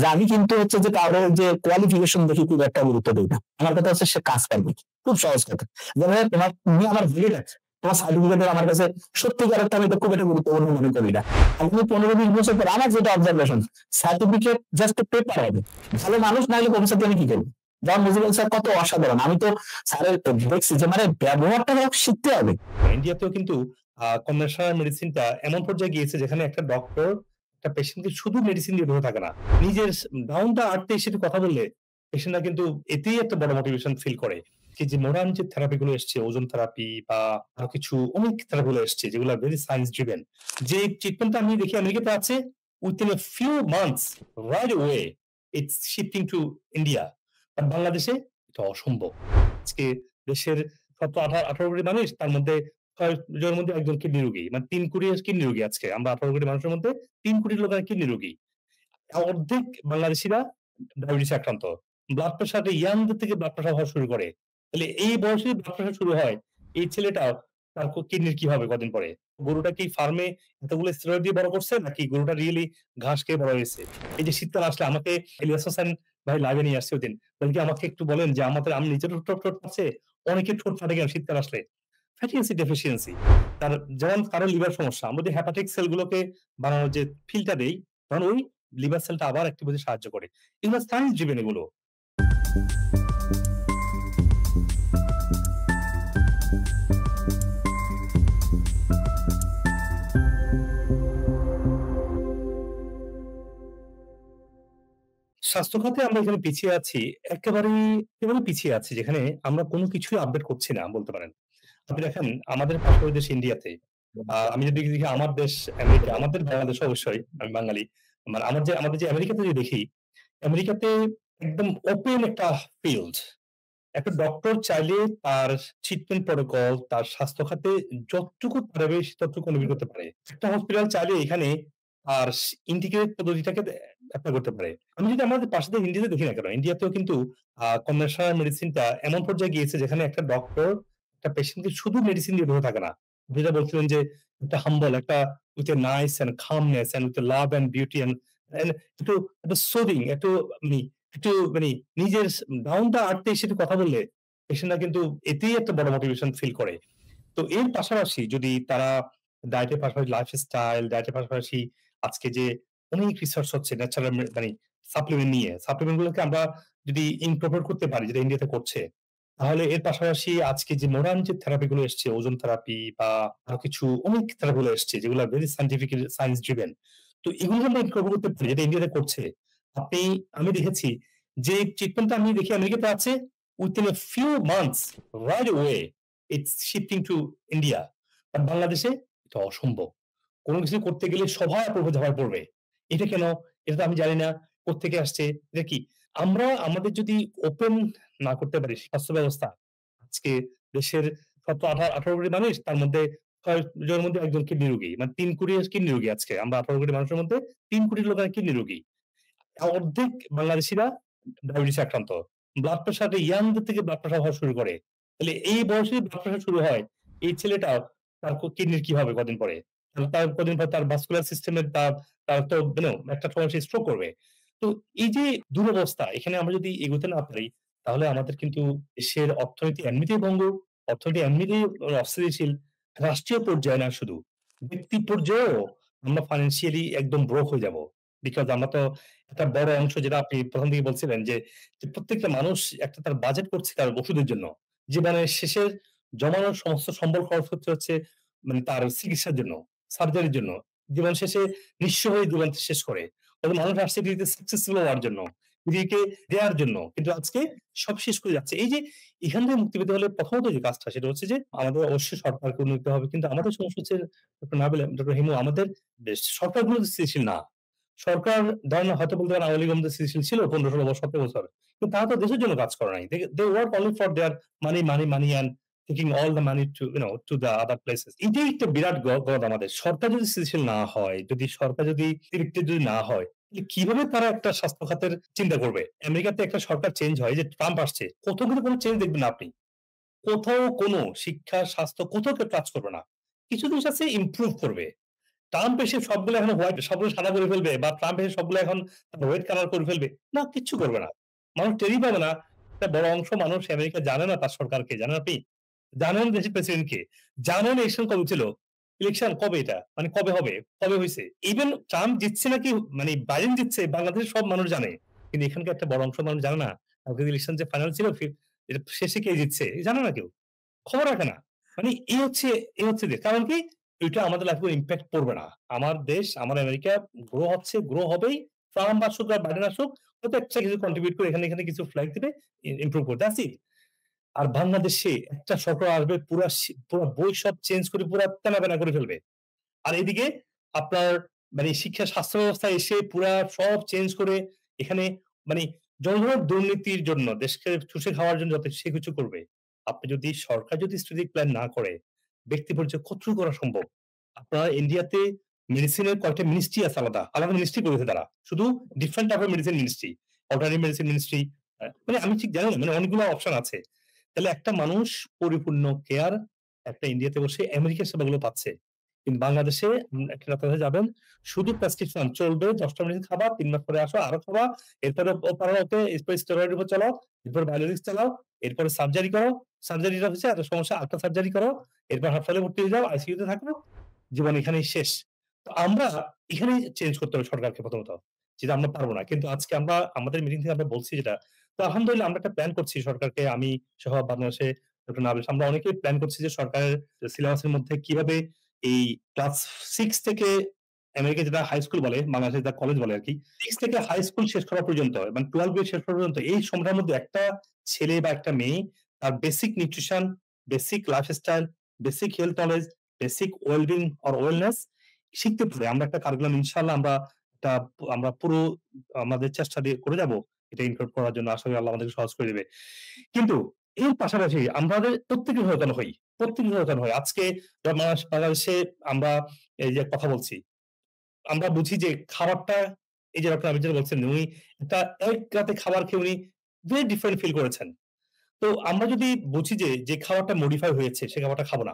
যে আমি কিন্তু হচ্ছে যে কারোর যে কোয়ালিফিকেশন দেখি খুব একটা গুরুত্ব দিই না। আমার কথা হচ্ছে সে কাজ পারবে কি। খুব সহজ কথা। যে ভাই তুমি আমার ভ্যালিড আছে। তোমার সার্টিফিকেটের আমার কাছে সত্যিকার অর্থে আমি তো খুব একটা গুরুত্বপূর্ণ মনে করি না। আমি 15-20 বছর পর আমার যেটা অবজারভেশন, সার্টিফিকেট জাস্ট পেপার হবে। ভালো মানুষ না হলে ভবিষ্যতে আমি কি করবো? যেমন মুজিবুল স্যার কত অসাধারণ, আমি তো স্যারের দেখছি যে মানে ব্যবহারটা শিখতে হবে। ইন্ডিয়াতেও কিন্তু কনভেনশনাল মেডিসিনটা এমন পর্যায়ে গিয়েছে যেখানে একটা ডক্টর একটা পেশেন্টকে শুধু মেডিসিন দিয়ে বসে থাকে না। নিজের ডাউন টু আর্থ এর সাথে কথা বললে পেশেন্টরা কিন্তু এতেই একটা বড় মোটিভেশন ফিল করে। যে মডার্ন যে থেরাপি গুলো এসছে, ওজন থেরাপি বা আরো কিছু অনেক থেরাপি গুলো এসছে যেগুলো ভেরি সায়েন্স ড্রিভেন। যে ট্রিটমেন্টটা আমি দেখি আমেরিকাতে আছে, within a few months right away it's shifting to India. But বাংলাদেশে এটা অসম্ভব। আজকে দেশের ১৭-১৮ কোটি মানুষ, তার মধ্যে ৬ জনের মধ্যে একজন কিডনি রোগী। মানে ৩ কোটি কিডনি রোগী আজকে। আমরা ১৮ কোটি মানুষের মধ্যে ৩ কোটি লোক কিডনি রোগী। অর্ধেক বাংলাদেশীরা ডায়াবেটিস আক্রান্ত। ব্লাড প্রেশার ইয়াংদের থেকে ব্লাড প্রেশার হওয়া শুরু করে। তাহলে এই বয়সে ব্লাড প্রেশার শুরু হয়, এই ছেলেটা তার কিডনির কি হবে কদিন পরে? গরুটা কি ফার্মে এতগুলো স্টেরয়েড দিয়ে বড় করছে নাকি গরুটা রিয়েলি ঘাস খেয়ে বড় হয়েছে? এই যে শীতকাল আসলে আমাকে ইলিয়াস হোসেন ভাই লাইভে নিয়ে আসছে ওইদিন। বলে কি আমাকে একটু বলেন যে আমি নিজেরও ঠোঁট ফাটছে, অনেকের ঠোঁট ফাটে কেন শীতকাল আসলে? Fatty acid deficiency. তার যেমন কারো লিভার সমস্যা। আমরা যদি হেপাটিক সেলগুলোকে বানানোর যে ফিলটা দেই, তখন ওই লিভার সেলটা আবার অ্যাক্টিভ হতে সাহায্য করে। এগুলো সায়েন্স ড্রিভেন এগুলো। স্বাস্থ্য খাতে আমরা এখানে পিছিয়ে আছি। একেবারে পিছিয়ে আছি যেখানে আমরা কোন কিছুই আপডেট করছি না বলতে পারেন। আপনি দেখেন আমাদের পাশের দেশ ইন্ডিয়াতে আমি যদি দেখি আমার দেশ আমেরিকা, আমাদের বাংলাদেশ অবশ্যই আমি বাঙালি। মানে আমাদের যে আমেরিকাতে যদি দেখি, আমেরিকাতে একদম ওপেন একটা ফিল্ড। একটা ডক্টর চাইলে তার ট্রিটমেন্ট প্রটোকল, তার স্বাস্থ্য খাতে যতটুকু পারবে ততটুকু উন্নতি করতে পারে। একটা হসপিটাল চাইলে এখানে আর ইন্টিগ্রেট পদ্ধতিটাকে এপ্লাই করতে পারে। আমি যদি আমাদের পাশে থেকে ইন্ডিয়াতে দেখি না কেন, ইন্ডিয়াতেও কিন্তু কনভেনশনাল মেডিসিনটা এমন পর্যায়ে গিয়েছে যেখানে একটা ডক্টর একটা পেশেন্টকে শুধু মেডিসিন দিয়ে বসে থাকে না। যেটা বলছিলেন যে একটা হাম্বল, একটা with a nice and calmness and with love and beauty and একটু সুদিং, একটু মানে নিজের ডাউন টু আর্থ এর সাথে কথা বললে পেশেন্টরা কিন্তু এতেই একটা বড় মোটিভেশন ফিল করে। তো এর পাশাপাশি যদি তারা ডায়েটের পাশাপাশি লাইফস্টাইল, ডায়েটের পাশাপাশি আজকে যে অনেক রিসার্চ হচ্ছে ন্যাচারাল মানে সাপ্লিমেন্ট নিয়ে, সাপ্লিমেন্ট গুলোকে আমরা যদি ইনকর্পোরেট করতে পারি যেটা ইন্ডিয়াতে করছে, তাহলে এর পাশাপাশি আজকে যে মডার্ন যে থেরাপি গুলো এসছে, ওজন থেরাপি বা আরো কিছু অনেক থেরাপি গুলো এসছে যেগুলো ভেরি সায়েন্টিফিক সায়েন্স ড্রিভেন। তো এগুলো আমরা ইনকর্পোরেট করতে পারি যেটা ইন্ডিয়াতে করছে। আপনি আমি দেখেছি যে ট্রিটমেন্টটা আমি দেখি আমেরিকাতে আছে, within a few months right away it's shifting to India. But বাংলাদেশে এটা অসম্ভব। কোন কিছু করতে গেলে সবার ঝাঁপায় পড়বে। এটা কেন? এটা তো আমি জানি না। কোত্থেকে আসছে? এটা কি? আমরা আমাদের যদি ওপেন না করতে পারি স্বাস্থ্য ব্যবস্থা, আজকে দেশের ১৭-১৮ কোটি মানুষ, তার মধ্যে ৬ জনের মধ্যে একজন কিডনি রোগী। মানে ৩ কোটি কিডনি রোগী আজকে। আমরা ১৮ কোটি মানুষের মধ্যে ৩ কোটি লোক কিডনি রোগী। অর্ধেক বাংলাদেশীরা ডায়াবেটিস আক্রান্ত। ব্লাড প্রেশার ইয়াংদের থেকে ব্লাড প্রেশার হওয়া শুরু করে। তাহলে এই বয়সে ব্লাড প্রেশার শুরু হয়, এই ছেলেটা তার কিডনির কি হবে কদিন পরে? তার কদিন পর তার ভাস্কুলার সিস্টেমের তার তো একটা সময় সে স্ট্রোক করবে। তো এই যে দুরবস্থা, এখানে আমরা যদি এগোতে না পারি, তাহলে আমাদের কিন্তু দেশের অর্থনীতি এমনিতেই ভঙ্গুর, অর্থনীতি এমনিতেই অস্থিতিশীল। রাষ্ট্রীয় পর্যায়ে না শুধু, ব্যক্তি পর্যায়েও আমরা ফাইন্যান্সিয়ালি একদম ব্রোক হয়ে যাব। বিকজ আমরা তো একটা বড় অংশ, যেটা আপনি ১ম দিকে বলছিলেন যে প্রত্যেকটা মানুষ একটা তার বাজেট করছে তার ওষুধের জন্য। জীবনের শেষের জমানোর সমস্ত সম্বল খরচ করতে হচ্ছে মানে তার চিকিৎসার জন্য, সার্জারির জন্য। জীবন শেষে নিঃস্ব হয়ে জীবন শেষ করে। মানুষ আসছে পৃথিবীতে সাকসেসফুল হওয়ার জন্য, পৃথিবীকে দেয়ার জন্য। কিন্তু আজকে সব শেষ করে যাচ্ছে। এই যে এখান থেকে মুক্তি পেতে হলে প্রথমত যে কাজটা সেটা হচ্ছে যে আমাদের অবশ্যই সরকারকে উন্নত হতে হবে। কিন্তু আমাদের সমস্যা হচ্ছে ডক্টর নাবিল, ডক্টর হিমু, আমাদের সরকারগুলো স্থিতিশীল না। সরকার ধরেন হয়তো বলতে পারেন আওয়ামী লীগ আমাদের স্থিতিশীল ছিল ১৫-১৬ বছর ১৭ বছর। কিন্তু তারা তো দেশের জন্য কাজ করে নাই। they work only for their money and taking all the money to to the other places. এটাই একটা বিরাট গদ আমাদের। সরকার যদি স্থিতিশীল না হয়, সরকার যদি ইলেক্টেড যদি না হয়, তাহলে কিভাবে তারা একটা স্বাস্থ্য খাতের চিন্তা করবে? আমেরিকাতে একটা সরকার চেঞ্জ হয়, যে ট্রাম্প আসছে, কোথাও কিন্তু কোনো চেঞ্জ দেখবেন না আপনি। কোথাও কোনো শিক্ষা, স্বাস্থ্য কোথাও কেউ টাচ করবে না। কিছু জিনিস আছে ইমপ্রুভ করবে। ট্রাম্প এসে সবগুলো এখন হোয়াইট, সবগুলো সাদা করে ফেলবে, বা ট্রাম্প এসে সবগুলো এখন হোয়াইট কালার করে ফেলবে, না, কিচ্ছু করবে না। মানুষ টেরই পাবে না। একটা বড় অংশ মানুষ আমেরিকা জানে না তার সরকারকে, জানেন আপনি? জানেন দেশের প্রেসিডেন্টকে, জানেন ইলেকশন কবে ছিল, ইলেকশন কবে, এটা মানে কবে হবে, কবে হয়েছে। ইভেন ট্রাম্প জিতছে নাকি, মানে বাইডেন জিতছে, বাংলাদেশের সব মানুষ জানে, কিন্তু এখানকার একটা বড় অংশ মানুষ জানে না। কালকে ইলেকশন যে ফাইনাল ছিল, এটা শেষে কে জিতছে জানে না কেউ, খবর রাখে না। মানে এই হচ্ছে যে কারণ কি, এটা আমাদের লাইফে ইম্প্যাক্ট পড়বে না। আমার দেশ, আমার আমেরিকা গ্রো হচ্ছে, গ্রো হবেই। ট্রাম্প আসুক আর বাইডেন আসুক, হয়তো একটা কিছু কন্ট্রিবিউট করে এখানে এখানে কিছু ফ্ল্যাগ দিবে, ইমপ্রুভ করতে আসি। আর বাংলাদেশে একটা সরকার আসবে, পুরা বই সব চেঞ্জ করে পুরা তেনাবেনা করে ফেলবে। আর এদিকে আপনার মানে শিক্ষা স্বাস্থ্য ব্যবস্থা এসে পুরা সব চেঞ্জ করে এখানে মানে জনগণের দুর্নীতির জন্য, দেশকে চুষে খাওয়ার জন্য যাতে সে কিছু করবে। আপনি যদি সরকার যদি স্ট্র্যাটেজিক প্ল্যান না করে, ব্যক্তি পর্যায়ে কতটুকু করা সম্ভব? আপনার ইন্ডিয়াতে মেডিসিনের কয়েকটা মিনিস্ট্রি আছে, আলাদা আলাদা মিনিস্ট্রি করেছে তারা, শুধু ডিফারেন্ট টাইপের medicine ministry, alternative medicine ministry, মানে আমি ঠিক জানি না, মানে অনেকগুলো অপশন আছে। তাহলে একটা মানুষ পরিপূর্ণ কেয়ার একটা ইন্ডিয়াতে বসে আমেরিকার সেবাগুলো পাচ্ছে। কিন্তু বাংলাদেশে একটা ডাক্তার যাবেন, শুধু প্রেসক্রিপশন চলবে, 10টা মেডিসিন খাবা, 3 মাস পরে আসো আরো খাবা, এরপরে ওকে, এরপরে স্টেরয়েড উপর চালাও, এরপর বায়োলজিক্স চালাও, এরপরে সার্জারি করো, সার্জারিটা হচ্ছে এত সমস্যা, আরেকটা সার্জারি করো, এরপর হাসপাতালে ভর্তি হয়ে যাও, আইসিইউ তে থাকো, জীবন এখানেই শেষ। তো আমরা এখানেই চেঞ্জ করতে হবে সরকারকে প্রথমত, যেটা আমরা পারবো না। কিন্তু আজকে আমরা আমাদের মিটিং থেকে আমরা বলছি যেটা, তো আলহামদুলিল্লাহ আমরা একটা প্ল্যান করছি সরকারকে, আমি সহ বাংলাদেশে ডক্টর নাবিল, আমরা অনেকেই প্ল্যান করছি যে সরকারের সিলেবাসের মধ্যে কিভাবে এই ক্লাস 6 থেকে আমেরিকা যেটা হাই স্কুল বলে, বাংলাদেশে যেটা কলেজ বলে আরকি, 6 থেকে হাই স্কুল শেষ করা পর্যন্ত, মানে 12 গ্রেড শেষ করা পর্যন্ত, এই সময়টার মধ্যে একটা ছেলে বা একটা মেয়ে তার basic nutrition, basic lifestyle, basic health knowledge, basic wellbeing or wellness শিখতে পারে। আমরা একটা কারিকুলাম ইনশাআল্লাহ একটা আমরা পুরো আমাদের চেষ্টা দিয়ে করে যাব এটা ইনক্লুড করার জন্য। আশা করি আল্লাহ আমাদেরকে সহজ করে দিবে। কিন্তু এর পাশাপাশি আমাদের প্রত্যেকে সচেতন হই, প্রত্যেকে সচেতন হই। আজকে বাংলাদেশে আমরা এই যে কথা বলছি, আমরা বুঝি যে খাবারটা, এই যে ডক্টর আবিদ যেটা বলছেন, উনি একটা এক রাতে খাবার খেয়ে উনি ভেরি ডিফারেন্ট ফিল করেছেন। তো আমরা যদি বুঝি যে যে খাবারটা মডিফাই হয়েছে সে খাবারটা খাবো না।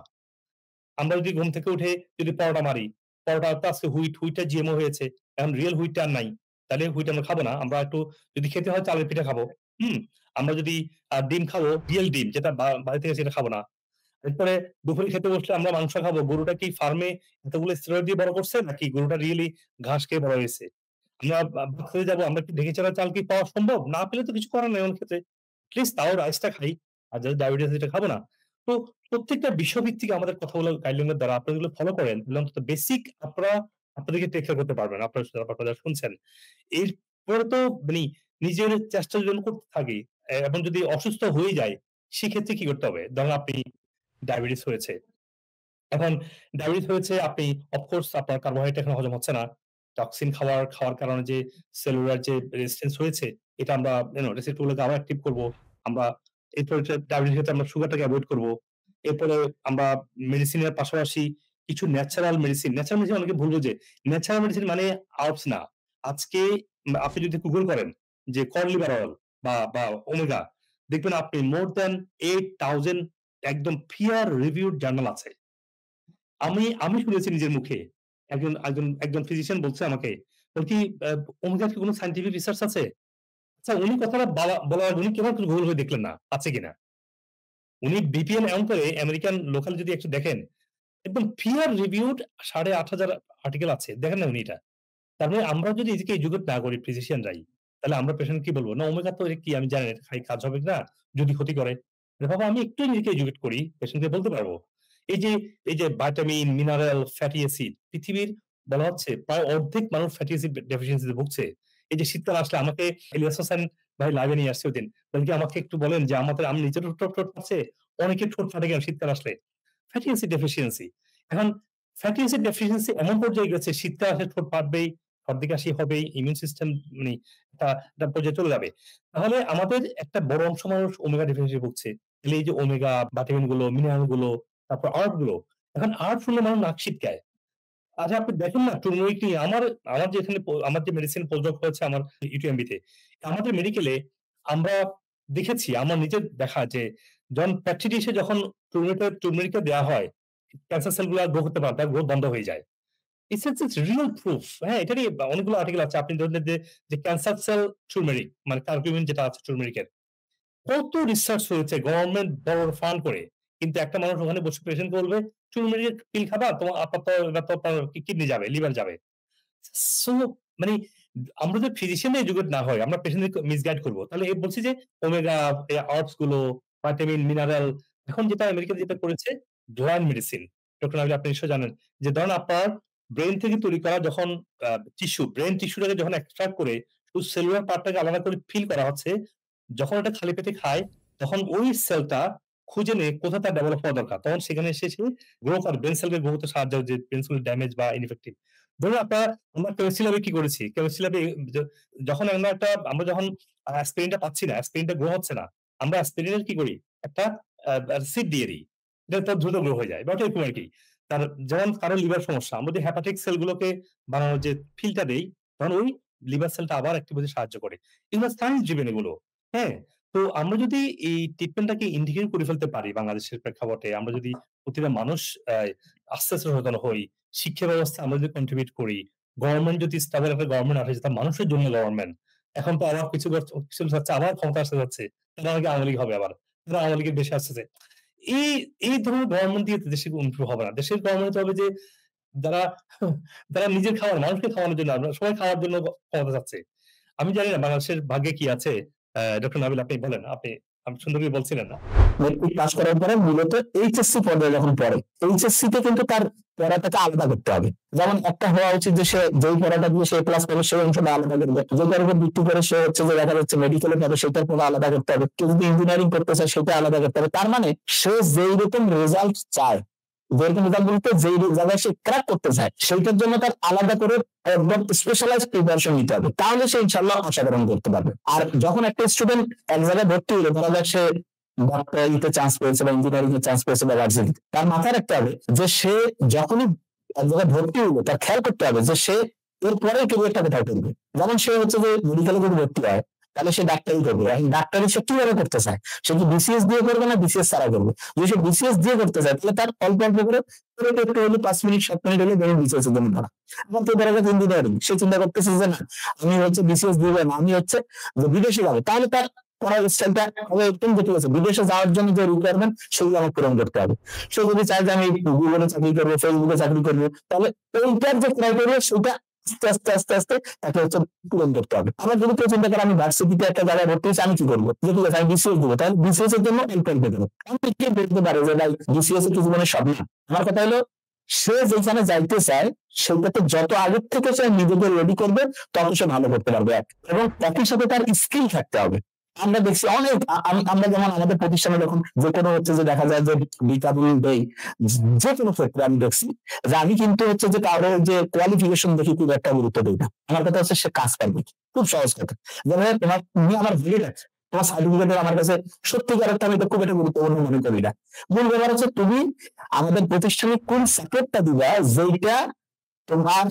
আমরা যদি ঘুম থেকে উঠে যদি পরোটা মারি, পরোটা তো আজকে হুইটটা জিএমও হয়েছে। এখন রিয়াল হুইটটা আর নাই। তাহলে হুইট আমরা খাবো না। আমরা একটু যদি খেতে হয় চালের পিঠা খাবো। হুম? আমরা যদি ডিম খাবো, রিয়াল ডিম যেটা বাড়ি থেকে সেটা খাবো না। এরপরে দুপুরে খেতে বসলে আমরা মাংস খাবো। গরুটা কি ফার্মে এতগুলো স্টেরয়েড দিয়ে বড় করছে নাকি গরুটা রিয়েলি ঘাস খেয়ে বড় হয়েছে? আমরা ভাত খেতে যাবো, আমরা কি ঢেঁকি চালা চাল কি পাওয়া সম্ভব? না পেলে তো কিছু করার নাই এমন ক্ষেত্রে। এটলিস্ট তাও রাইসটা খাই। আর যাদের ডায়াবেটিস আছে এটা খাবো না। তো প্রত্যেকটা বিষয়ভিত্তিক আমাদের কথাগুলো গাইডলাইন এর দ্বারা আপনারা এগুলো ফলো করেন, তাহলে অন্তত বেসিক আপনারা আপনাদেরকে টেক কেয়ার করতে পারবেন। আপনারা যারা শুনছেন। এরপরে তো মানে নিজের চেষ্টা যদি আমরা করতে থাকি, এবং যদি অসুস্থ হয়ে যায়, সেক্ষেত্রে কি করতে হবে? ধরেন আপনি ডায়াবেটিস হয়েছে। এখন ডায়াবেটিস হয়েছে, আপনি অফকোর্স আপনার কার্বোহাইড্রেট এখন হজম হচ্ছে না। টক্সিন খাওয়ার কারণে যে সেলুলার যে রেজিস্ট্যান্স হয়েছে, এটা আমরা রিসেপ্টর গুলোকে আবার অ্যাক্টিভ করব। আমরা এরপরে ডায়াবেটিস ক্ষেত্রে আমরা সুগারটাকে এভয়েড করব। এরপরে আমরা মেডিসিনের পাশাপাশি কিছু ন্যাচারাল মেডিসিন অনেকে ভুল বোঝে। ন্যাচারাল মেডিসিন মানে হার্বস না। আজকে আপনি যদি গুগল করেন যে কড লিভার অয়েল বা ওমেগা, দেখবেন আপনি মোর দ্যান 8000 একদম পিয়ার রিভিউড জার্নাল আছে। আমি শুনেছি নিজের মুখে। একজন ফিজিশিয়ান বলছে আমাকে, বলে কি ওমেগার কি কোন সায়েন্টিফিক রিসার্চ আছে? আচ্ছা, উনি কথাটা বলার আগে উনি কেন গুগল করে দেখলেন না আছে কিনা? উনি VPN অন করে আমেরিকান লোকাল যদি একটু দেখেন, একদম পিয়ার রিভিউড ৮,৫০০ আর্টিকেল আছে। দেখেন না উনি এটা। তার মানে আমরা যদি এদিকে এডুকেট না করি ফিজিশিয়ানরাই, তাহলে আমরা পেশেন্ট কি বলবো? না ওমেগা তো এটা কি আমি জানি না, এটা খাই কাজ হবে না, যদি ক্ষতি করে। বাবা আমি একটু নিজেকে এডুকেট করি, পেশেন্টকে বলতে পারবো। এই যে এই যে ভিটামিন, মিনারেল, ফ্যাটি অ্যাসিড, পৃথিবীর বলা হচ্ছে প্রায় অর্ধেক মানুষ ফ্যাটি অ্যাসিড ডেফিসিয়েন্সিতে ভুগছে। এই যে শীতকাল আসলে আমাকে ইলিয়াস হোসেন ভাই লাইভে নিয়ে আসছে ওইদিন। বলেন কি আমাকে একটু বলেন যে আমি নিজেরও ঠোঁট ফাটছে, অনেকের ঠোঁট ফাটে কেন শীতকাল আসলে? Fatty acid deficiency. এখন ফ্যাটি অ্যাসিড ডেফিসিয়েন্সি এমন পর্যায়ে গেছে, শীতকাল আসলে ঠোঁট ফাটবেই, সর্দি কাশি হবেই, ইমিউন সিস্টেম মানে একটা পর্যায়ে চলে যাবে। তাহলে আমাদের একটা বড় অংশ মানুষ ওমেগা ডেফিসিয়েন্সি ভুগছে। তাহলে এই যে ওমেগা, ভিটামিন গুলো, মিনারেল গুলো, তারপর আর্ট গুলো, এখন আর্ট শুনলে মানুষ নাক ছিটকায়। আচ্ছা আপনি দেখেন না টুর্মেরিক নিয়ে আমার যে এখানে আমার যে মেডিসিন পোস্টডক হয়েছে আমার ইউটিএমবি তে। আমাদের মেডিকেলে আমরা দেখেছি, আমার নিজের দেখা যে যখন প্যাথিডিসে যখন টুর্মেরিকটা দেওয়া হয়, ক্যান্সার সেলগুলো আর গ্রো করতে পারে না, তার গ্রোথ বন্ধ হয়ে যায়। It's real proof. হ্যাঁ, এটারই অনেকগুলো আর্টিকেল আছে। আপনি ধরলেন যে ক্যান্সার সেল টারমেরিক মানে কার্কুমিন যেটা আছে টারমেরিকের কত রিসার্চ হয়েছে গভর্নমেন্ট বড় ফান্ড করে। কিন্তু একটা মানুষ ওখানে বসে পেশেন্ট বলবে, "টারমেরিক পিল খাবা, তোমার আপাতত এবার তো আপনার কিডনি যাবে, লিভার যাবে।" সো মানে আমরা যদি ফিজিশিয়ান এডুকেট না হয়, আমরা পেশেন্টদেরকে মিসগাইড করব। তাহলে বলছি যে ওমেগা আর্বস গুলো, ভিটামিন, মিনারেল এখন যেটা আমেরিকা যেটা করেছে গ্ল্যান্ড মেডিসিন। ডক্টর নাবিল আপনি নিশ্চয়ই জানেন যে ধরেন আপনার ব্রেইন থেকে তৈরি করা যখন ব্রেইন টিস্যুটাকে যখন এক্সট্রাক্ট করে শুধু সেলুলার পার্টটাকে আলাদা করে ফিল করা হচ্ছে, যখন এটা খালি পেটে খায় তখন ওই সেলটা খুঁজে নিয়ে কোথায় তার ডেভেলপ হওয়া দরকার। তখন সেখানে এসে সে গ্রো করে ব্রেইন সেলকে গ্রো হতে সাহায্য হয় যে ব্রেইন সেল ড্যামেজ বা ইনএফেক্টিভ। ধরুন আমরা কেমিস্ট্রি ল্যাবে কি করেছি? কেমিস্ট্রি ল্যাবে যখন আমরা যখন অ্যাসপিরিনটা পাচ্ছি না, অ্যাসপিরিনটা গ্রো হচ্ছে না। আমরা অ্যাসপিরিনের কি করি? একটা সিড দিয়ে দিই। এটা তো দ্রুত গ্রো হয়ে যায়। ব্যাপারটা এরকম আরকি। তার যেমন কারো লিভার সমস্যা, আমরা যদি হেপাটিক সেলগুলোকে বানানোর যে ফিলটা দেই, তখন ওই লিভার সেলটা আবার অ্যাক্টিভ হতে সাহায্য করে। এগুলো সায়েন্স ড্রিভেন এগুলো। হ্যাঁ? তো আমরা যদি এই ট্রিটমেন্টটাকে ইন্টিগ্রেট করে ফেলতে পারি বাংলাদেশের প্রেক্ষাপটে, আমরা যদি প্রতিটা মানুষ আস্তে, আস্তে সচেতন হই, শিক্ষা ব্যবস্থায় আমরা যদি কন্ট্রিবিউট করি, গভর্নমেন্ট যদি স্টেবল একটা গভর্নমেন্ট আসে যেটা মানুষের জন্য গভর্নমেন্ট। এখন তো আবার কিছু যাচ্ছে আবার ক্ষমতা আসতে যাচ্ছে। তারা নাকি আওয়ামী লীগ হবে আবার। তারা আওয়ামী লীগের বেশি আসতেছে। এই এই ধরনের গভর্নমেন্ট দিয়ে দেশে ইমপ্রুভ হবে না। দেশের গভর্নমেন্ট হবে যে যারা যারা নিজের খাওয়ার মানুষকে খাওয়ানোর জন্য আমরা সবাই খাওয়ার জন্য ক্ষমতা চাচ্ছে। আমি জানি না বাংলাদেশের ভাগ্যে কি আছে। ডক্টর নাবিল আপনি বলেন। আপনি সুন্দর করে বলছিলেন না? মেট্রিক পাস করার পরে মূলত এইচএসসি পর্যায়ে যখন পড়ে, এইচএসসি তে কিন্তু তার পড়াটাকে আলাদা করতে হবে। যেমন একটা হওয়া উচিত যে সে যেই পড়াটা দিয়ে সে প্লাস পাবে সেই অংশটা আলাদা করবে, যেটার উপর ভিত্তি করে সে হচ্ছে যে দেখা যাচ্ছে মেডিকেলে পাবে সেটার পড়া আলাদা করতে হবে, কেউ যদি ইঞ্জিনিয়ারিং করতে চায় সেটা আলাদা করতে হবে। তার মানে সে যেই রকম রেজাল্ট চায়, যেরকম রেজাল্ট বলতে যেই জায়গায় সে ক্র্যাক করতে চায় সেইটার জন্য তার আলাদা করে একদম স্পেশালাইজড প্রিপারেশন নিতে হবে, তাহলে সে ইনশাল্লাহ অসাধারণ করতে পারবে। আর যখন একটা স্টুডেন্ট এক জায়গায় ভর্তি হলো, ধরা যাক সে ডক্টরারিতে চান্স পেয়েছে বা ইঞ্জিনিয়ারিং এ চান্স পেয়েছে বা ভার্সিটিতে, তার মাথায় রাখতে হবে যে সে যখনই এক জায়গায় ভর্তি হলো তার খেয়াল করতে হবে যে সে এরপরে ক্যারিয়ারটা কোথায় করবে। যেমন সে হচ্ছে যে মেডিকেলে যদি ভর্তি হয় তাহলে সে ডাক্তারি করবে, এখন ডাক্তারি সে কিভাবে করতে চায়, সে কি বিসিএস দিয়ে করবে না বিসিএস ছাড়া করবে। যদি সে বিসিএস দিয়ে করতে চায় তাহলে তার অল্প অল্প করে একটু হলে 5 মিনিট 7 মিনিট হলে ধরুন বিসিএস এর জন্য ধরা। এখন তো ধরা যাক ইঞ্জিনিয়ারিং, সে চিন্তা করতেছে যে না আমি হচ্ছে বিসিএস দিবে না, আমি হচ্ছে যে বিদেশে যাবো, তাহলে তার পড়ার স্টাইলটা হবে একদম যে ঠিক আছে বিদেশে যাওয়ার জন্য যে রিকোয়ারমেন্ট সেগুলো আমার পূরণ করতে হবে। সে যদি চায় যে আমি গুগলে চাকরি করবো, ফেসবুকে চাকরি করবো, তাহলে এইটার যে ক্রাইটেরিয়া সেটা আস্তে আস্তে আস্তে আস্তে তাকে হচ্ছে পূরণ করতে হবে। আবার যদি কেউ চিন্তা করে আমি ভার্সিটিতে একটা জায়গায় ভর্তি হয়েছি আমি কি করবো, যে ঠিক আছে আমি বিসিএস দেবো, তাহলে বিসিএস এর জন্য এলপেল দেবো। আমি কে বলতে পারে যে ভাই বিসিএস এর কি জীবনের সব না। আমার কথা হলো সে যেখানে যাইতে চায় সেটাতে যত আগের থেকে সে নিজেকে রেডি করবে তত সে ভালো করতে পারবে, এবং একই সাথে তার স্কিল থাকতে হবে। আমরা দেখছি অনেক আমরা যেমন আমাদের প্রতিষ্ঠানে যখন যে কোনো হচ্ছে যে দেখা যায় যে বিকাবুল দেই, যে কোনো ক্ষেত্রে আমি দেখছি যে আমি কিন্তু হচ্ছে যে কারোর যে কোয়ালিফিকেশন দেখি খুব একটা গুরুত্ব দিই না। আমার কথা হচ্ছে সে কাজ পারবে, খুব সহজ কথা। যেমন তুমি আমার ভ্যালিড আছে, তোমার সার্টিফিকেটের আমার কাছে সত্যিকার একটা আমি তো খুব একটা গুরুত্বপূর্ণ মনে করি না। মূল ব্যাপার হচ্ছে তুমি আমাদের প্রতিষ্ঠানে কোন সাপোর্টটা দিবা যেটা তোমার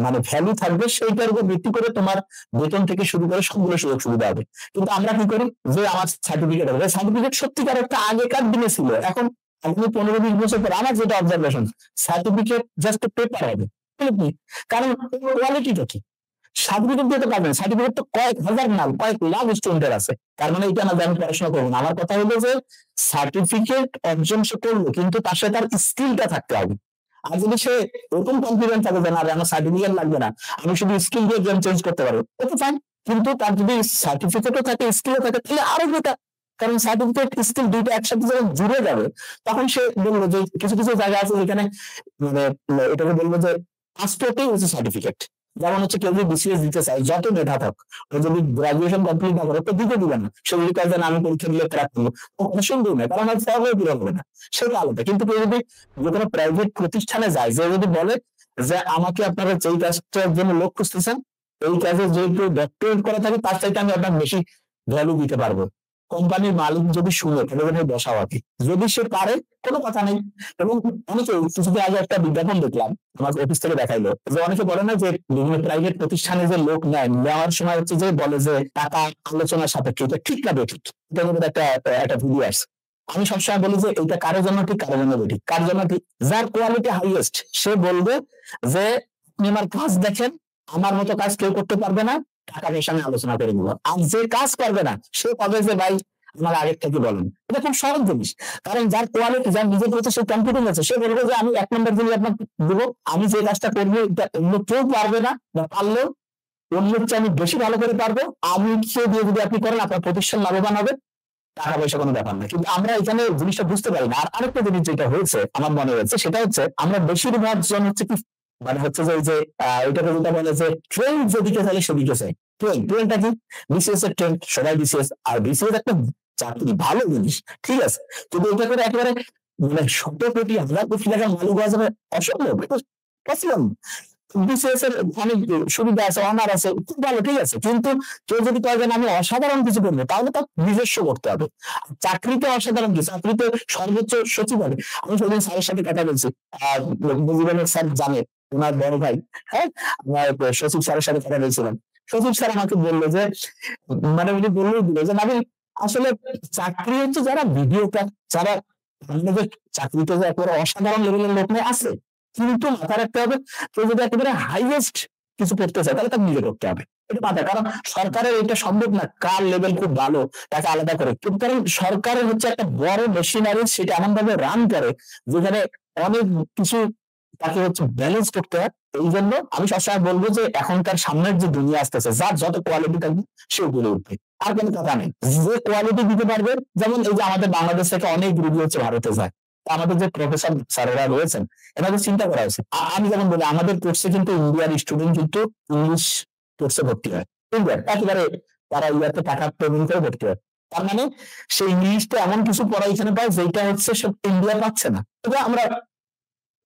মানে ভ্যালু থাকবে, সেইটার উপর ভিত্তি করে তোমার বেতন থেকে শুরু করে সবগুলো সুযোগ সুবিধা হবে। কিন্তু আমরা কি করি যে আমার সার্টিফিকেট হবে, সার্টিফিকেট সত্যিকার একটা আগেকার দিনে ছিল, এখন আগামী 15-20 বছর পর আমার যেটা অবজারভেশন সার্টিফিকেট জাস্ট পেপার হবে। কারণ কোয়ালিটিটা কি, সার্টিফিকেট দিয়ে তো পারবেন, সার্টিফিকেট তো কয়েক হাজার না কয়েক লাখ স্টুডেন্টের আছে। তার মানে এটা না যে আমি পড়াশোনা করবো না। আমার কথা হলো যে সার্টিফিকেট অর্জন সে করলো কিন্তু তার সাথে তার স্কিলটা থাকতে হবে। আর যদি সে এরকম কনফিডেন্স থাকে যে না আমার সার্টিফিকেট লাগবে না, আমি শুধু স্কিল দিয়ে গেম চেঞ্জ করতে পারবো, ওকে ফাইন। কিন্তু তার যদি সার্টিফিকেটও থাকে স্কিলও থাকে তাহলে আরো বেটার। কারণ সার্টিফিকেট স্কিল দুইটা একসাথে যখন জুড়ে যাবে তখন সে বললো যে কিছু কিছু জায়গা আছে যেখানে মানে এটাকে বলবো যে পাসপোর্টেই হচ্ছে সার্টিফিকেট। যেমন হচ্ছে কেউ যদি বিসিএস দিতে চায় যত মেধা থাক, ও যদি গ্রাজুয়েশন কমপ্লিট না করে তো দিতে দিবে না। সে যদি কাজ আমি পরীক্ষা দিলে ক্র্যাক করবো, ও সুন্দর নয়, কারণ আর ফর্মে পূরণ হবে না, সেটা আলাদা। কিন্তু কেউ যদি যে কোনো প্রাইভেট প্রতিষ্ঠানে যায়, যে যদি বলে যে আমাকে আপনারা যেই কাজটার জন্য লোক খুঁজতেছেন এই কাজে যেহেতু ডক্টরেট করা থাকে তার চাইতে আমি আপনার বেশি ভ্যালু দিতে পারবো, কোম্পানির মালিক যদি শুনে তাহলে বসা হবে, যদি সে পারে কোনো কথা নেই। এবং অনেকে কিছুদিন আগে একটা বিজ্ঞাপন দেখলাম আমার অফিস থেকে দেখাইলো যে অনেকে বলে না যে বিভিন্ন প্রাইভেট প্রতিষ্ঠানে যে লোক নেয়, নেওয়ার সময় হচ্ছে যে বলে যে টাকা আলোচনার সাপেক্ষে, এটা ঠিক না বেঠিক, এটা একটা ভিডিও আসছে। আমি সবসময় বলি যে এটা কারোর জন্য ঠিক, কারোর জন্য ঠিক, কার জন্য ঠিক, যার কোয়ালিটি হাইয়েস্ট সে বলবে যে আপনি আমার কাজ দেখেন, আমার মতো কাজ কেউ করতে পারবে না, টাকা পয়সা নিয়ে আলোচনা করে নিব। আর যে কাজ করবে না সে পাবে যে ভাই আমার আগের থেকে বলেন। এটা খুব সহজ জিনিস, কারণ যার কোয়ালিটি, যার নিজের প্রতি সে কনফিডেন্স আছে, সে বলবে যে আমি 1 নম্বর জিনিস আপনাকে দিব, আমি যে কাজটা করবো এটা অন্য কেউ পারবে না, বা পারলেও অন্যের চেয়ে আমি বেশি ভালো করে পারবো, আমি সে দিয়ে যদি আপনি করেন আপনার প্রতিষ্ঠান লাভবান হবে, টাকা পয়সা কোনো ব্যাপার না। কিন্তু আমরা এখানে জিনিসটা বুঝতে পারি না। আর আরেকটা জিনিস যেটা হয়েছে আমার মনে হয়েছে সেটা হচ্ছে আমরা বেশিরভাগ জন হচ্ছে কি মানে হচ্ছে যে ওই যে ওইটাকে যেটা বলে যে ট্রেন যেদিকে চাইলে সেদিকে চাই। ট্রেনটা কি? বিসিএস এর ট্রেন, সবাই বিসিএস, আর বিসিএস একটা চাকরি, ভালো জিনিস, ঠিক আছে, কিন্তু এটা করে একেবারে মানে 100 কোটি 1000 কোটি টাকা মালিক হওয়া যাবে অসম্ভব, এটা পসিবল। বিসিএস এর অনেক সুবিধা আছে, অনার আছে, খুব ভালো, ঠিক আছে, কিন্তু কেউ যদি কয় যে আমি অসাধারণ কিছু করবো, তাহলে তার নিজস্ব করতে হবে। চাকরিতে অসাধারণ কি? চাকরিতে সর্বোচ্চ সচিব হবে। আমি সেদিন স্যারের সাথে কথা বলছি, আর মুজিবুর স্যার জানে, ওনার বড় ভাই, হ্যাঁ, আমার সচিব স্যারের সাথে কথা বলছিলাম। সচিব স্যার আমাকে বললো যে মানে উনি বললেই দিল যে আমি আসলে চাকরি হচ্ছে যারা ভিডিওটা, যারা আমাদের চাকরিতে যে একেবারে অসাধারণ লেভেলের লোক নিয়ে আছে, কিন্তু মাথায় রাখতে হবে কেউ যদি একেবারে হাইয়েস্ট কিছু করতে চায় তাহলে তার নিজে করতে হবে, এটা মাথায়। কারণ সরকারের এটা সম্ভব না কার লেভেল খুব ভালো তাকে আলাদা করে, কিন্তু কারণ সরকারের হচ্ছে একটা বড় মেশিনারি, সেটা এমন ভাবে রান করে যেখানে অনেক কিছু তাকে হচ্ছে ব্যালেন্স করতে হয়। এই জন্য আমি সবসময় বলবো যে এখনকার সামনের যে দুনিয়া আসতেছে, যার যত কোয়ালিটি থাকবে সে উপরে উঠবে, আর কোনো কথা নেই। যে কোয়ালিটি দিতে পারবে, যেমন এই যে আমাদের বাংলাদেশ থেকে অনেক রুগী হচ্ছে ভারতে যায়, আমাদের যে প্রফেসর স্যারেরা রয়েছেন এনাদের চিন্তা করা উচিত। আমি যেমন বলি আমাদের কোর্সে কিন্তু ইন্ডিয়ার স্টুডেন্ট কিন্তু ইংলিশ কোর্সে ভর্তি হয়, ইন্ডিয়ার একেবারে, তারা ইয়াতে টাকা পেমেন্ট করে ভর্তি হয়। তার মানে সেই ইংলিশটা এমন কিছু পড়া এখানে পায় যেটা হচ্ছে সব ইন্ডিয়া পাচ্ছে না, এটা আমরা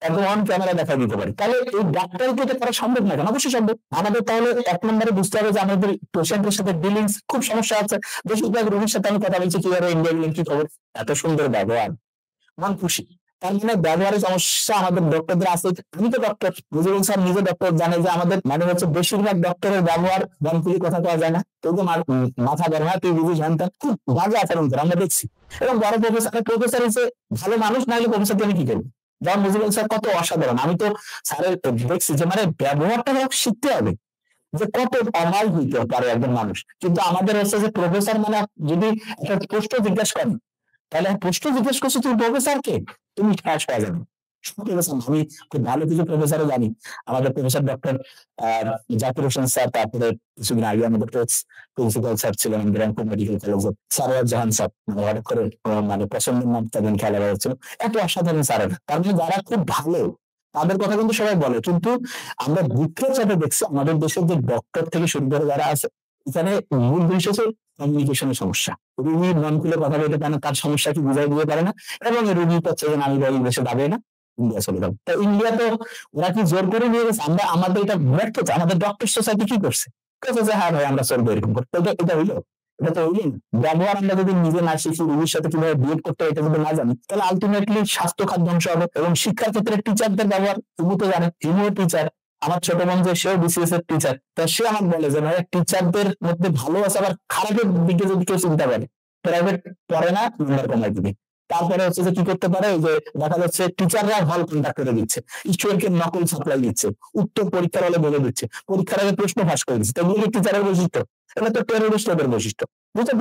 একদম অন ক্যামেরা দেখা দিতে পারি। তাহলে এই ডাক্তারকে এটা করা সম্ভব না কেন? অবশ্যই সম্ভব। আমাদের তাহলে 1 নম্বরে বুঝতে হবে যে আমাদের পেশেন্টের সাথে ডিলিংস খুব সমস্যা আছে। বেশিরভাগ রোগীর সাথে আমি কথা বলছি, কিভাবে ইন্ডিয়া গেলেন, কি খবর, এত সুন্দর ব্যবহার, মন খুশি। তার মানে ব্যবহারের সমস্যা আমাদের ডক্টরদের আছে। আমি তো ডক্টর, মুজিবুল স্যার নিজে ডক্টর, জানে যে আমাদের মানে হচ্ছে বেশিরভাগ ডক্টরের ব্যবহার মন খুলি, কথা কওয়া যায় না, কেউ তো মাথা গরম হয়, তুই বুঝিস জানতাম, খুব বাজে আচরণ করে আমরা দেখছি। এবং বড় প্রফেসর হচ্ছে ভালো মানুষ না হলে প্রফেসরকে আমি কি করবো? যেমন মুজিবুল স্যার কত অসাধারণ, আমি তো স্যারের দেখছি যে মানে ব্যবহারটা শিখতে হবে, যে কত অমাল হইতে পারে একজন মানুষ। কিন্তু আমাদের হচ্ছে যে প্রফেসর মানে যদি একটা প্রশ্ন জিজ্ঞাসা করেন, তাহলে প্রশ্ন জিজ্ঞেস করছো তুমি প্রফেসরকে, তুমি ঠাস পাওয়া যাবে। আমি খুব ভালো কিছু প্রফেসরও জানি, আমাদের professor doctor Zakir Hossain sir, তারপরে কিছুদিন আগে আমাদের প্রিন্সিপাল স্যার ছিলেন রংপুর মেডিকেল কলেজের, সারোয়ার জাহান স্যার, হঠাৎ করে মানে পছন্দের নাম তাদের খেলা বেড়াচ্ছিল, এত অসাধারণ স্যারেরা। তার মানে যারা খুব ভালো তাদের কথা কিন্তু সবাই বলে, কিন্তু আমরা দুঃখের সাথে দেখছি আমাদের দেশের যে ডক্টর থেকে শুরু করে যারা আছে, এখানে মূল জিনিস হচ্ছে কমিউনিকেশনের সমস্যা। রুগীর মন খুলে কথা বলতে পারে না, তার সমস্যা কি বুঝাই দিতে পারে না, এবং রুগী করছে যে আমি এই দেশে যাবে না, ইন্ডিয়া চলে যাবো। তা ইন্ডিয়া তো ওরা কি জোর করে নিয়ে গেছে? আমরা আমাদের এটা ব্যর্থ, আমাদের ডক্টর সোসাইটি কি করছে? যে হ্যাঁ ভাই আমরা চলবো এরকম করতে, এটা হইলো? এটা তো হইলো না। ব্যবহার আমরা যদি নিজে না শিখি, রুগীর সাথে কিভাবে বিহেভ করতে হয় এটা যদি না জানি, তাহলে আলটিমেটলি স্বাস্থ্য খাত ধ্বংস হবে। এবং শিক্ষার ক্ষেত্রে টিচারদের ব্যবহার, তুমি তো জানেন, তিনিও টিচার, আমার ছোট বোন যে সেও বিসিএস এর টিচার, তা সে আমাকে বলে যে ভাই টিচারদের মধ্যে ভালো আছে, আবার খারাপের দিকে যদি কেউ চিন্তা করে, প্রাইভেট পড়ে না, নাম্বার কমাই দিবে। তারপরে হচ্ছে যে কি করতে পারে, ওই যে দেখা যাচ্ছে টিচাররা হল কন্ডাক্টরে দিচ্ছে, স্টুডেন্টকে নকল সাপ্লাই দিচ্ছে, উত্তর পরীক্ষার হলে বলে দিচ্ছে, পরীক্ষার আগে প্রশ্ন ফাঁস করে দিচ্ছে, এগুলো টিচারের বৈশিষ্ট্য, এটা তো টেরোরিস্টদের বৈশিষ্ট্য।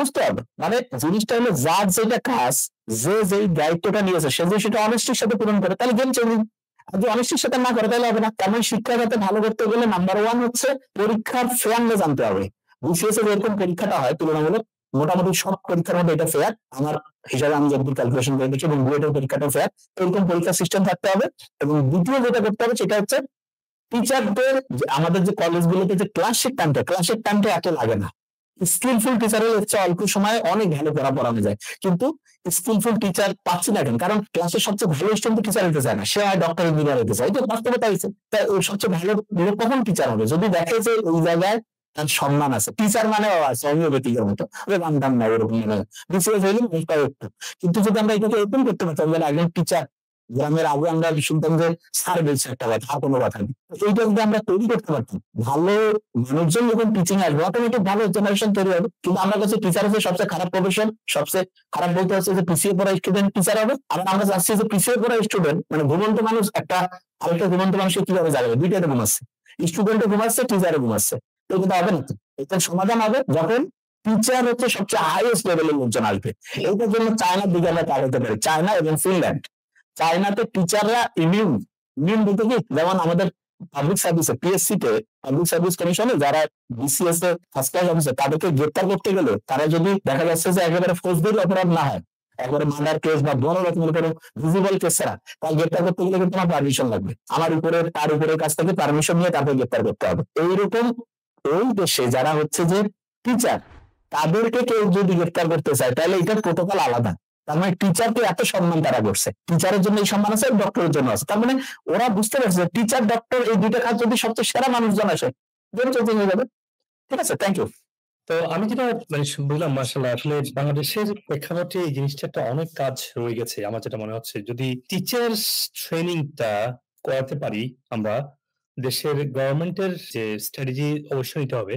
বুঝতে হবে মানে জিনিসটা হলো যার যেটা কাজ, যে যেই দায়িত্বটা নিয়েছে সে যদি সেটা অনেস্টির সাথে পূরণ করে তাহলে গেম চেঞ্জিং। আর যদি অনেস্টির সাথে না করে তাহলে হবে না। কারণ শিক্ষা খাতে ভালো করতে গেলে নাম্বার 1 হচ্ছে পরীক্ষার ফেয়ারনেস জানতে হবে। বিসিএস এর এরকম পরীক্ষাটা হয় তুলনামূলক মোটামুটি সব পরীক্ষার মধ্যে এটা ফেয়ার, আমার হিসাবে আমি যতদূর ক্যালকুলেশন করে দেখি, এবং বুয়েটের পরীক্ষাটা ফেয়ার, এরকম পরীক্ষার সিস্টেম থাকতে হবে। এবং দ্বিতীয় যেটা করতে হবে সেটা হচ্ছে টিচারদের, আমাদের যে কলেজগুলোতে যে ক্লাসের টাইমটা এত লাগে না। স্কিলফুল টিচারের হচ্ছে অল্প সময়ে অনেক ভালো পড়ানো যায়, কিন্তু স্কিলফুল টিচার পাচ্ছি না কেন? কারণ ক্লাসের সবচেয়ে ভালো স্টুডেন্ট টিচার হতে চায় না, সে হয় ডক্টর ইঞ্জিনিয়ার হতে চায়, এটা বাস্তবতা হয়েছে। তাই ওই সবচেয়ে ভালো লোক কখন টিচার হবে? যদি দেখে যে ওই জায়গায় তার সম্মান আছে, টিচার মানে আছে হোমিওপ্যাথিকের মতো বান্ধাম না, ওরকম মানে বিসিএস হইলে একটু। কিন্তু যদি আমরা এটাকে ওপেন করতে পারতাম, একজন টিচার গ্রামের আগে আমরা শুনতাম যে স্যার বলছে একটা কথা, আর কোনো কথা নেই। এইটা যদি আমরা তৈরি করতে পারতাম, ভালো মানুষজন যখন টিচিং আসবে অটোমেটিক ভালো জেনারেশন তৈরি হবে। কিন্তু আমরা কাছে টিচার হচ্ছে সবচেয়ে খারাপ প্রফেশন, সবচেয়ে খারাপ বলতে হচ্ছে যে পিছিয়ে পড়া স্টুডেন্ট টিচার হবে। আর আমরা চাচ্ছি যে পিছিয়ে পড়া স্টুডেন্ট মানে ঘুমন্ত মানুষ একটা আরেকটা ঘুমন্ত মানুষকে কিভাবে জাগাবে, দুইটাতে ঘুমাচ্ছে, স্টুডেন্টও ঘুমাচ্ছে, টিচারও ঘুমাচ্ছে। তো কিন্তু হবে না। এটার সমাধান হবে যখন টিচার হচ্ছে সবচেয়ে হাইয়েস্ট লেভেলের লোকজন আসবে। এইটার জন্য চায়নার দিকে আমরা তাকাতে পারি, চায়না এবং ফিনল্যান্ড। চায়নাতে টিচাররা ইমিউন বলতে কি, যেমন আমাদের পাবলিক সার্ভিসে পিএসসি তে পাবলিক সার্ভিস কমিশনে যারা বিসিএস এর ফার্স্ট ক্লাস অফিসার তাদেরকে গ্রেপ্তার করতে গেলে তারা যদি দেখা যাচ্ছে যে একেবারে ফৌজদারি অপরাধ না হয়, একবারে মার্ডার কেস বা বড় রকমের কোনো ভিজিবল কেস ছাড়া, তার গ্রেপ্তার করতে গেলে কিন্তু আমার পারমিশন লাগবে, আমার উপরের তার উপরের কাছ থেকে পারমিশন নিয়ে তারপরে গ্রেপ্তার করতে হবে। এইরকম ওই দেশে যারা হচ্ছে যে টিচার তাদেরকে কেউ যদি গ্রেপ্তার করতে চায় তাহলে এটার প্রোটোকল আলাদা। তার মানে টিচারকে এত সম্মান তারা করছে, টিচারের জন্য এই সম্মান আছে, ডক্টরের জন্য আছে। তার মানে ওরা বুঝতে পারছে টিচার ডক্টর এই দুইটা কাজ যদি সবচেয়ে সেরা মানুষজন আসে দেন চলতে হয়ে যাবে। ঠিক আছে, থ্যাংক ইউ। তো আমি যেটা মানে বুঝলাম মাশাআল্লাহ, আসলে বাংলাদেশের প্রেক্ষাপটে এই জিনিসটা একটা অনেক কাজ রয়ে গেছে। আমার যেটা মনে হচ্ছে যদি টিচার্স ট্রেনিংটা করাতে পারি আমরা, দেশের গভর্নমেন্টের যে স্ট্র্যাটেজি অবশ্যই নিতে হবে।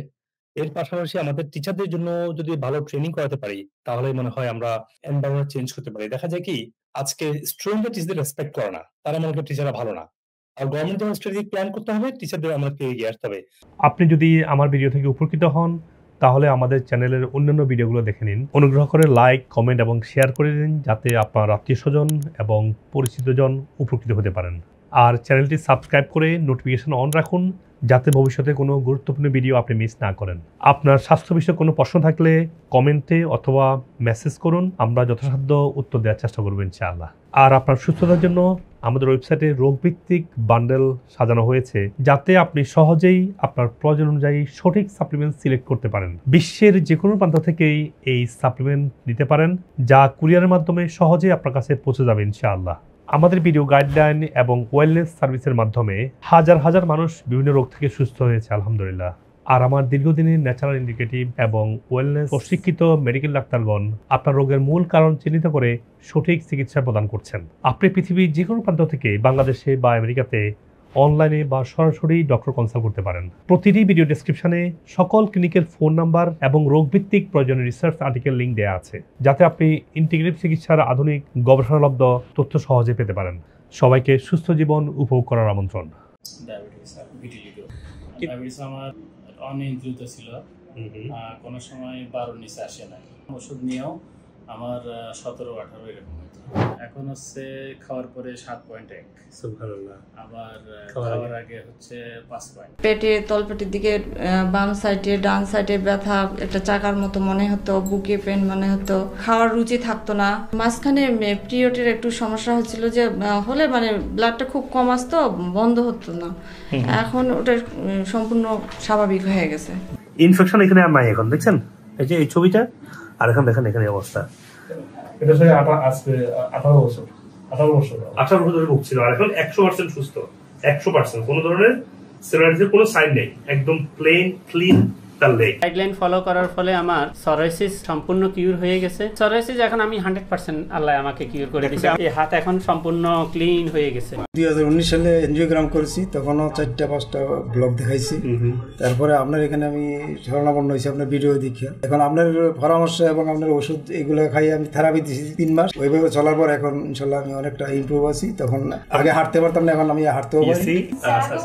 এর পাশাপাশি আমাদের টিচারদের জন্য যদি ভালো ট্রেনিং করাতে পারি তাহলে মনে হয় আমরা এনভায়রনমেন্ট চেঞ্জ করতে পারি। দেখা যায় কি আজকে স্টুডেন্টরা টিচারদের রেসপেক্ট করে না, তারা মনে করে টিচাররা ভালো না। আর গভর্নমেন্ট যখন স্ট্র্যাটেজি প্ল্যান করতে হবে টিচারদের আমাদেরকে এগিয়ে আসতে হবে। আপনি যদি আমার ভিডিও থেকে উপকৃত হন তাহলে আমাদের চ্যানেলের অন্যান্য ভিডিওগুলো দেখে নিন। অনুগ্রহ করে লাইক, কমেন্ট এবং শেয়ার করে দিন যাতে আপনার আত্মীয়স্বজন এবং পরিচিতজন উপকৃত হতে পারেন। আর চ্যানেলটি সাবস্ক্রাইব করে নোটিফিকেশন অন রাখুন যাতে ভবিষ্যতে কোনো গুরুত্বপূর্ণ ভিডিও আপনি মিস না করেন। আপনার স্বাস্থ্য বিষয়ে কোনো প্রশ্ন থাকলে কমেন্টে অথবা মেসেজ করুন, আমরা যথাসাধ্য উত্তর দেওয়ার চেষ্টা করব ইনশাআল্লাহ। আর আপনার সুস্থতার জন্য আমাদের ওয়েবসাইটে রোগভিত্তিক বান্ডেল সাজানো হয়েছে যাতে আপনি সহজেই আপনার প্রয়োজন অনুযায়ী সঠিক সাপ্লিমেন্ট সিলেক্ট করতে পারেন। বিশ্বের যে কোনো প্রান্ত থেকেই এই সাপ্লিমেন্ট নিতে পারেন যা কুরিয়ারের মাধ্যমে সহজেই আপনার কাছে পৌঁছে যাবে ইনশাআল্লাহ। আমাদের ভিডিও গাইডলাইন এবং ওয়েলনেস সার্ভিসের মাধ্যমে হাজার হাজার মানুষ বিভিন্ন রোগ থেকে সুস্থ হয়েছে আলহামদুলিল্লাহ। আর আমার দীর্ঘদিনের ন্যাচারাল ইন্ডিকেটিভ এবং ওয়েলনেস প্রশিক্ষিত মেডিকেল ডাক্তারগণ আপনার রোগের মূল কারণ চিহ্নিত করে সঠিক চিকিৎসা প্রদান করছেন। আপনি পৃথিবীর যে কোনো প্রান্ত থেকে বাংলাদেশে বা আমেরিকাতে অনলাইনে বা সরাসরি ডক্টর কনসাল্ট করতে পারেন। প্রতিটি ভিডিও ডেসক্রিপশনে সকল ক্লিনিকের ফোন নাম্বার এবং রোগভিত্তিক প্রয়োজনীয় রিসার্চ আর্টিকেল লিঙ্ক দেওয়া আছে যাতে আপনি ইন্টিগ্রেটিভ চিকিৎসার আধুনিক গবেষণালব্ধ তথ্য সহজে পেতে পারেন। সবাইকে সুস্থ জীবন উপভোগ করার আমন্ত্রণ। ডায়াবেটিস আমার অনিয়ন্ত্রিত ছিল, কোনো সময় 12 নিচে আসে না, ওষুধ নিয়েও আমার 17-18 এরকম হতো। এখন হচ্ছে খাওয়ার পরে 7.1, সুবহানাল্লাহ। আবার খাওয়ার আগে হচ্ছে 5 পয়েন্ট। পেটে তলপেটের দিকে বাম সাইডে ডান সাইডে ব্যথা, একটা চাকার মতো মনে হতো, বুকে পেন মনে হতো, খাওয়ার রুচি থাকতো না। মাঝখানে পিরিয়ডের একটু সমস্যা হচ্ছিল যে হলে মানে ব্লাডটা খুব কম আসতো, বন্ধ হতো না। এখন ওটা সম্পূর্ণ স্বাভাবিক হয়ে গেছে। ইনফেকশন এখানে আর নাই এখন, দেখছেন এই যে এই ছবিটা, আর এখন দেখেন এখানে অবস্থা। এটা থেকে আজকে 18 বছর ধরে ভুগছিল, আর এখন 100% সুস্থ, 100%। কোনো ধরনের সেভারিটির কোনো সাইন নেই, একদম প্লেন ক্লিন তার লেগ। গাইডলাইন ফলো করার ফলে আমার সরাইসিস সম্পূর্ণ কিউর হয়ে গেছে। সরাইসিস এখন আমি 100% আল্লাহ আমাকে কিউর করে দিয়েছে। এই হাত এখন সম্পূর্ণ ক্লিন হয়ে গেছে। 2019 সালে এনজিওগ্রাম করেছি, তখনও 4-5টা ব্লক দেখাইছি। তারপরে আপনার এখানে আমি শরণাপন্ন হয়েছি আপনার ভিডিও দেখে। এখন আপনার পরামর্শ এবং আপনার ওষুধ এগুলো খাই আমি থেরাপি দিয়েছি 3 মাস। ওইভাবে চলার পর এখন ইনশাল্লাহ আমি অনেকটা ইমপ্রুভ আছি। তখন আগে হাঁটতে পারতাম না, এখন আমি হাঁটতেও পারি।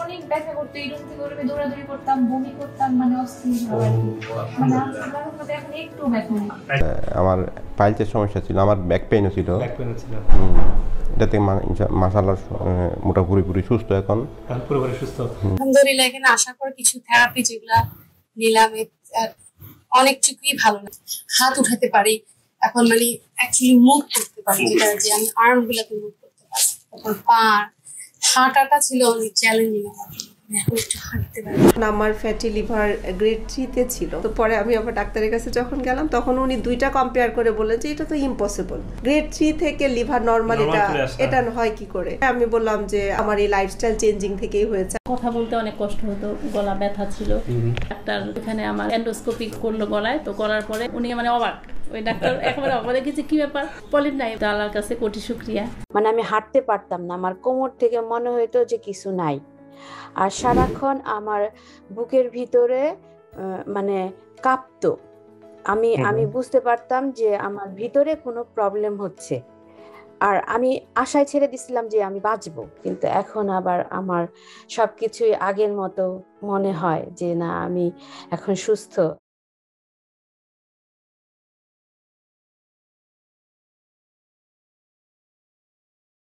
অনেক ব্যথা করতে এই রুম থেকে ওরবে দৌড়াদৌড়ি করতাম, বমি করতাম, মানে অস্থির। আমার পাইলসের সমস্যা ছিল, আমার ব্যাক পেইনও ছিল। এটাতে মাশাআল্লাহ পুরোপুরি সুস্থ এখন। আলহামদুলিল্লাহ এখানে আসার পর কিছু থেরাপি যেগুলা নিলাম অনেকটুকুই ভালো লাগে। হাত উঠাতে পারি এখন, মানে অ্যাকচুয়ালি মুভ করতে পারি, যেটা যে আমি আর্ম গুলাকে মুভ করতে পারি। তখন পা হাঁটাটা ছিল অনেক চ্যালেঞ্জিং আমার। আমার ফ্যাটি লিভার গ্রেড 3-তে ছিল। তো পরে আমি আবার ডাক্তারের কাছে যখন গেলাম তখন উনি 2টা কম্পেয়ার করে বললেন যে এটা তো ইম্পসিবল, গ্রেড 3 থেকে লিভার নরমাল, এটা হয় কি করে। আমি বললাম যে আমার এই লাইফস্টাইল চেঞ্জিং থেকেই হয়েছে। কথা বলতে অনেক কষ্ট হতো, গলা ব্যথা ছিল। ডাক্তার এখানে আমার এন্ডোস্কোপি করলো গলায়, তো করার পরে উনি মানে অবাক ওই ডাক্তার একবার আমাদের কাছে কি ব্যাপার বলেন নাই, আল্লাহর কাছে কোটি শুকরিয়া। মানে আমি হাঁটতে পারতাম না, আমার কোমর থেকে মনে হইতো যে কিছু নাই, আর সারাক্ষণ আমার বুকের ভিতরে মানে কাঁপতো। আমি বুঝতে পারতাম যে আমার ভিতরে কোনো প্রবলেম হচ্ছে, আর আমি আশায় ছেড়ে দিছিলাম যে আমি বাঁচবো। কিন্তু এখন আবার আমার সবকিছুই আগের মতো মনে হয় যে না, আমি এখন সুস্থ।